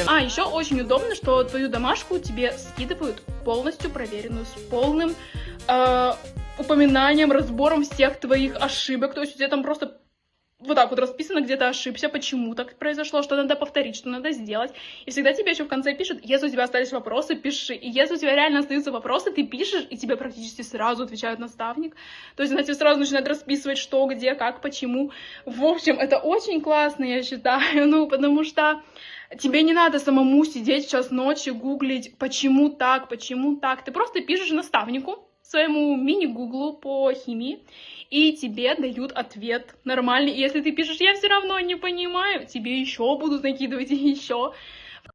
А, еще очень удобно, что твою домашку тебе скидывают полностью проверенную, с полным упоминанием, разбором всех твоих ошибок. То есть у тебя там просто вот так вот расписано, где ты ошибся, почему так произошло, что надо повторить, что надо сделать. И всегда тебе еще в конце пишут: если у тебя остались вопросы, пиши. И если у тебя реально остаются вопросы, ты пишешь, и тебе практически сразу отвечает наставник. То есть она тебе сразу начинает расписывать, что, где, как, почему. В общем, это очень классно, я считаю, ну, потому что тебе не надо самому сидеть в час ночи, гуглить, почему так, почему так. Ты просто пишешь наставнику, своему мини-гуглу по химии, и тебе дают ответ нормальный. И если ты пишешь: я все равно не понимаю, тебе еще будут накидывать и еще.